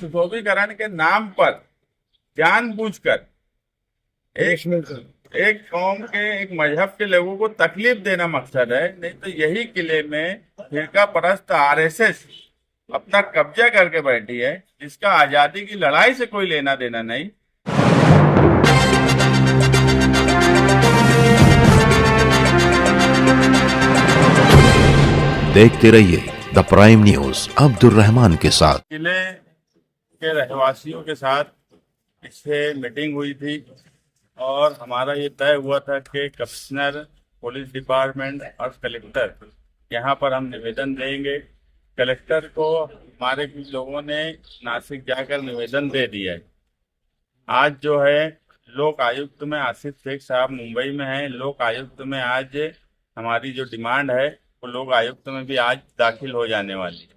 सुशोभीकरण के नाम पर जानबूझकर एक कौम के, एक मजहब के लोगों को तकलीफ देना मकसद है। नहीं तो यही किले में फिरका परस्त आरएसएस अपना कब्जा करके बैठी है, जिसका आजादी की लड़ाई से कोई लेना देना नहीं। देखते रहिए the prime news Abdul Rahman के साथ। किले के रहवासियों के साथ इससे मीटिंग हुई थी और हमारा ये तय हुआ था कि कमिश्नर, पुलिस डिपार्टमेंट और कलेक्टर यहाँ पर हम निवेदन देंगे। कलेक्टर को हमारे कुछ लोगों ने नासिक जाकर निवेदन दे दिया है। आज जो है लोक आयुक्त में आसिफ शेख साहब मुंबई में हैं। लोक आयुक्त में आज हमारी जो डिमांड है वो लोक आयुक्त में भी आज दाखिल हो जाने वाली है।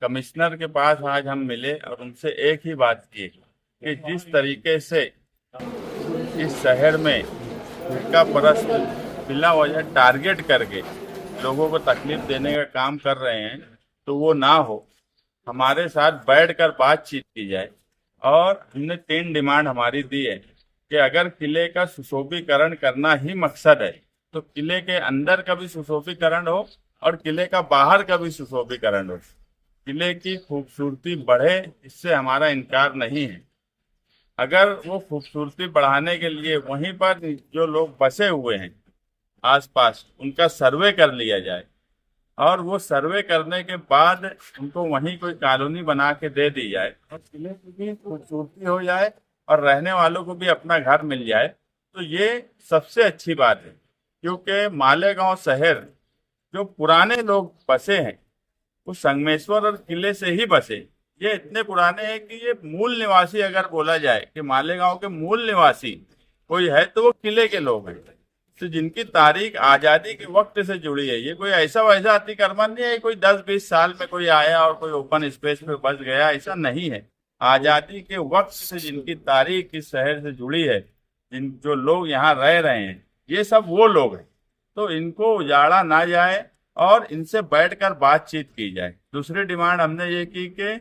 कमिश्नर के पास आज हम मिले और उनसे एक ही बात की कि जिस तरीके से इस शहर में फिरका परस्त बिला वजह टारगेट करके लोगों को तकलीफ देने का काम कर रहे हैं, तो वो ना हो। हमारे साथ बैठकर बातचीत की जाए और हमने 3 डिमांड हमारी दी है कि अगर किले का सुशोभीकरण करना ही मकसद है तो किले के अंदर का भी सुशोभीकरण हो और किले का बाहर का भी सुशोभीकरण हो। किले की खूबसूरती बढ़े, इससे हमारा इनकार नहीं है। अगर वो खूबसूरती बढ़ाने के लिए वहीं पर जो लोग बसे हुए हैं आसपास, उनका सर्वे कर लिया जाए और वो सर्वे करने के बाद उनको वहीं कोई कॉलोनी बना के दे दी जाए और किले की भी खूबसूरती हो जाए और रहने वालों को भी अपना घर मिल जाए, तो ये सबसे अच्छी बात है। क्योंकि मालेगांव शहर जो पुराने लोग बसे हैं वो संगमेश्वर और किले से ही बसे। ये इतने पुराने हैं कि ये मूल निवासी अगर बोला जाए कि मालेगांव के मूल निवासी कोई है तो वो किले के लोग हैं, तो जिनकी तारीख आज़ादी के वक्त से जुड़ी है। ये कोई ऐसा वैसा अतिक्रमण नहीं है, कोई 10-20 साल में कोई आया और कोई ओपन स्पेस पे बस गया, ऐसा नहीं है। आज़ादी के वक्त से जिनकी तारीख इस शहर से जुड़ी है, जो लोग यहाँ रह रहे हैं, ये सब वो लोग हैं। तो इनको उजाड़ा ना जाए और इनसे बैठकर बातचीत की जाए। दूसरी डिमांड हमने ये की कि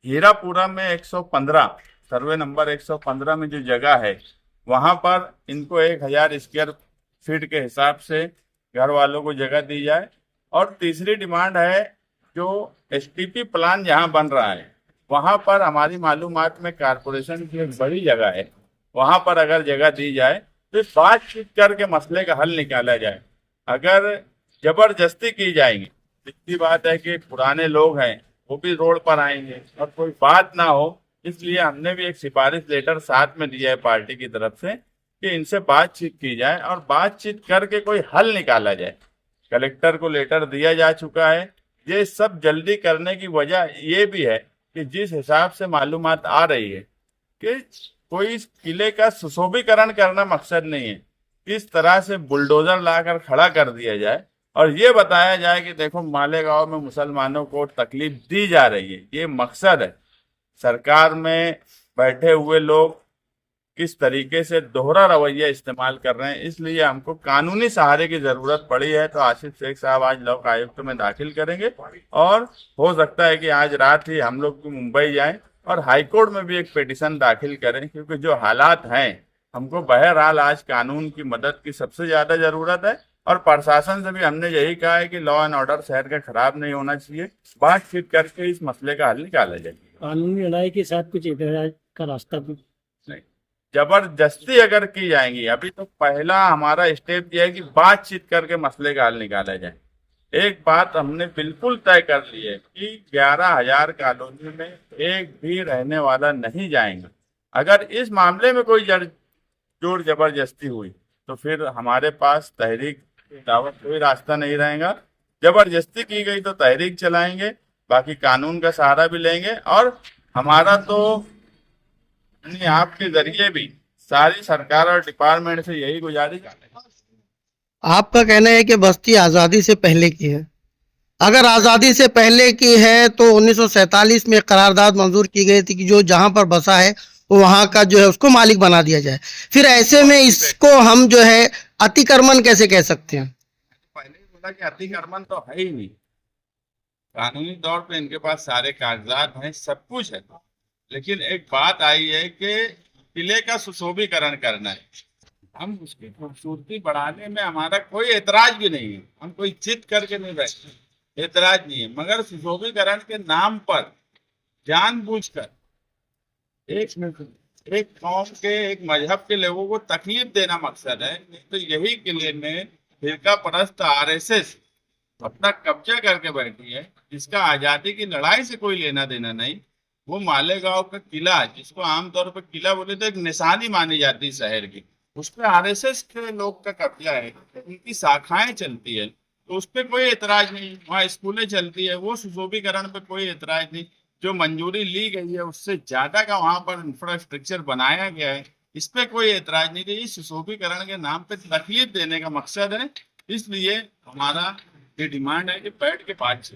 हीरापुरा में 115 सर्वे नंबर 115 में जो जगह है वहाँ पर इनको 1000 स्क्वायर फीट के हिसाब से घर वालों को जगह दी जाए। और तीसरी डिमांड है जो एसटीपी प्लान जहाँ बन रहा है वहाँ पर हमारी मालूमात में कारपोरेशन की एक बड़ी जगह है, वहाँ पर अगर जगह दी जाए तो बातचीत करके मसले का हल निकाला जाए। अगर जबरदस्ती की जाएगी, सीधी बात है कि पुराने लोग हैं वो भी रोड पर आएंगे और कोई बात ना हो। इसलिए हमने भी एक सिफारिश लेटर साथ में दिया है पार्टी की तरफ से कि इनसे बातचीत की जाए और बातचीत करके कोई हल निकाला जाए। कलेक्टर को लेटर दिया जा चुका है। ये सब जल्दी करने की वजह ये भी है कि जिस हिसाब से मालूमात आ रही है कि कोई इस किले का सुशोभीकरण करना मकसद नहीं है, किस तरह से बुलडोजर लाकर खड़ा कर दिया जाए और ये बताया जाए कि देखो मालेगांव में मुसलमानों को तकलीफ दी जा रही है, ये मकसद है। सरकार में बैठे हुए लोग किस तरीके से दोहरा रवैया इस्तेमाल कर रहे हैं, इसलिए हमको कानूनी सहारे की जरूरत पड़ी है। तो आसिफ शेख साहब आज लोक आयुक्त में दाखिल करेंगे और हो सकता है कि आज रात ही हम लोग मुंबई जाएं और हाईकोर्ट में भी एक पिटीशन दाखिल करें, क्योंकि जो हालात हैं हमको बहरहाल आज कानून की मदद की सबसे ज्यादा जरूरत है। और प्रशासन से भी हमने यही कहा है कि लॉ एंड ऑर्डर शहर का खराब नहीं होना चाहिए, बातचीत करके इस मसले का हल निकाला जाए। कानूनी लड़ाई के साथ कुछ एहतजाज का रास्ता भी नहीं, जबरदस्ती अगर की जाएंगी, अभी तो पहला हमारा स्टेप यह है कि बातचीत करके मसले का हल निकाला जाए। एक बात हमने बिल्कुल तय कर ली है कि 11,000 कॉलोनी में एक भी रहने वाला नहीं जाएंगे। अगर इस मामले में कोई जोर जबरदस्ती हुई तो फिर हमारे पास तहरीक दावत कोई रास्ता नहीं रहेगा। जबरदस्ती की गई तो तहरीक चलाएंगे, बाकी कानून का सहारा भी लेंगे। और हमारा तो आपके जरिए भी सारी सरकार और डिपार्टमेंट से यही गुजारिश है। आपका कहना है कि बस्ती आज़ादी से पहले की है। अगर आज़ादी से पहले की है तो 1947 में करारदाद मंजूर की गई थी कि जो जहां पर बसा है वो वहां का जो है उसको मालिक बना दिया जाए। फिर ऐसे में इसको हम जो है अतिक्रमण कैसे कह सकते हैं? पहले ही बोला कि अतिक्रमण तो है ही नहीं। कानूनी तौर पे इनके पास सारे कागजात हैं, सब कुछ है। लेकिन एक बात आई है कि किले का सुशोभीकरण करना है। हम उसकी खूबसूरती बढ़ाने में हमारा कोई एतराज भी नहीं है, हम कोई जिद करके नहीं बैठे, एतराज नहीं है, मगर सुशोभीकरण के नाम पर जानबूझकर एक कौम के, एक मजहब के लोगों को तकलीफ देना मकसद है। नहीं तो यही किले में फिरका परस्त आरएसएस अपना कब्जा करके बैठी है, जिसका आजादी की लड़ाई से कोई लेना देना नहीं। वो मालेगांव का किला, जिसको आमतौर पर किला बोले तो एक निशानी मानी जाती है शहर की, उस पर आरएसएस के लोग का कब्जा है, उनकी शाखाएं चलती है, तो उस पर कोई एतराज नहीं। वहाँ स्कूलें चलती है, वो सुशोभीकरण पे कोई एतराज नहीं। जो मंजूरी ली गई है उससे ज्यादा का वहां पर इंफ्रास्ट्रक्चर बनाया गया है, इस पे कोई एतराज नहीं। ये सुशोभीकरण के नाम पे तकलीफ देने का मकसद है, इसलिए हमारा ये डिमांड है कि बैठ के बातचीत